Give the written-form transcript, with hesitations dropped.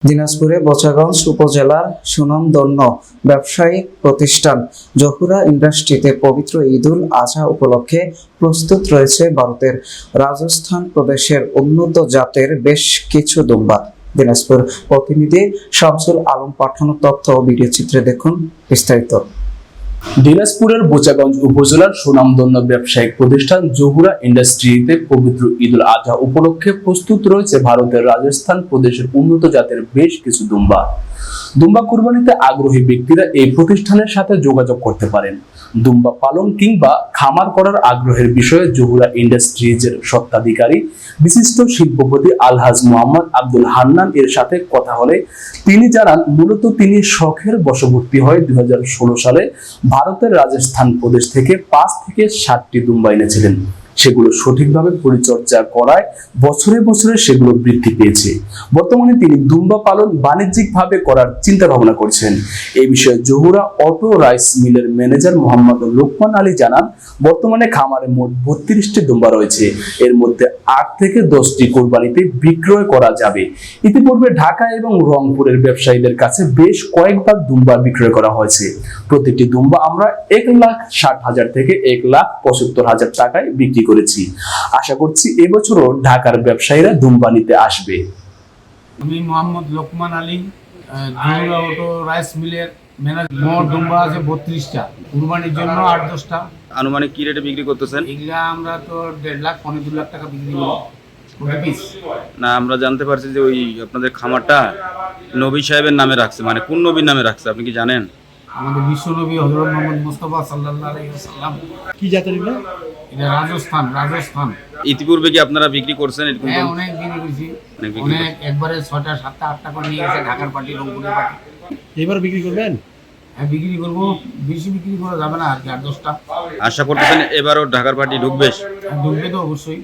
দিনাজপুরে বোচাগঞ্জ উপজেলার সুনামধন্য ব্যবসায়িক প্রতিষ্ঠান জহুরা ইন্ডাস্ট্রিতে পবিত্র ঈদুল আজহা উপলক্ষে প্রস্তুত রয়েছে ভারতের রাজস্থান প্রদেশের উন্নত জাতের বেশ কিছু দুম্বা। দিনাজপুর প্রতিনিধি শামসুল আলম পাঠানো তথ্য ও ভিডিও চিত্রে দেখুন বিস্তারিত। দিনাজপুরের বোচাগঞ্জ উপজেলার সুনামধন্য ব্যবসায়িক প্রতিষ্ঠান জহুরা ইন্ডাস্ট্রিতে পবিত্র ঈদুল আজহা উপলক্ষে প্রস্তুত রয়েছে ভারতের রাজস্থান প্রদেশের উন্নত জাতের বেশ কিছু দুম্বা। দুম্বা কুরবানিতে আগ্রহী ব্যক্তিরা এই প্রতিষ্ঠানের সাথে যোগাযোগ করতে পারেন। দুম্বা পালন কিংবা খামার করার আগ্রহের বিষয়ে জহুরা ইন্ডাস্ট্রিজের স্বত্বাধিকারী বিশিষ্ট শিল্পপতি আলহাজ মোহাম্মদ আব্দুল হান্নান এর সাথে কথা হলে তিনি জানান, মূলত তিনি শখের বশবর্তী হয়ে 2016 সালে ভারতের রাজস্থান প্রদেশ থেকে 5 থেকে 7টি দুম্বা এনেছিলেন। সেগুলো সঠিকভাবে পরিচর্যা করায় বছরে বছরে সেগুলো বৃদ্ধি পেয়েছে। বর্তমানে তিনি দুম্বা পালন বাণিজ্যিকভাবে করার চিন্তা ভাবনা করছেন। এই বিষয়ে জহুরা অটো রাইস মিলের ম্যানেজার মোহাম্মদ লোকমান আলী জানান, বর্তমানে খামারে মোট 32টি দুম্বা রয়েছে। এর মধ্যে 8 থেকে 10টি কোরবানিতে বিক্রয় করা যাবে। ইতিপূর্বে ঢাকা এবং রংপুরের ব্যবসায়ীদের কাছে বেশ কয়েকবার দুম্বা বিক্রয় করা হয়েছে। প্রতিটি দুম্বা আমরা 1,60,000 থেকে 1,75,000 টাকায় বিক্রি করেছি। আশা করছি এবছরও ঢাকার ব্যবসায়ীরা দুম্বা নিতে আসবে। আমি মোহাম্মদ লোকমান আলী, জহুরা অটো রাইস মিলের ম্যানেজার। মোট দুম্বা আছে 32টা, কুরবানির জন্য 8-10টা। আনুমানিক কি রেটে বিক্রি করতেছেন? এগুলা আমরা তো 1.5 লাখ 2 লাখ টাকা বিক্রি করি প্রতি পিস। না, আমরা জানতে পারছি যে ওই আপনাদের খামারটা নবী সাহেবের নামে রাখছে, মানে কোন নবীর নামে রাখছে আপনি কি জানেন? আমাদের বিশ্ব নবী হযরত মুহাম্মদ মুস্তাফা সাল্লাল্লাহু আলাইহি ওয়াসাল্লাম। কি জাতের এগুলো? এটা রাজস্থান। ইতিপূর্বে কি আপনারা বিক্রি করছেন এরকম? হ্যাঁ, অনেক বিক্রি করেছি। অনেক বিক্রি অনেক, একবারে 6টা 7টা 8টা করে নিয়ে গেছে ঢাকার পার্টি, রংপুরের পার্টি। এবার বিক্রি করবেন? হ্যাঁ, বিক্রি করবো। বেশি বিক্রি করা যাবে না আর কি, 8-10টা। আশা করতেছেন এবারও ঢাকার পার্টি ঢুকবে? ঢুকবে তো অবশ্যই।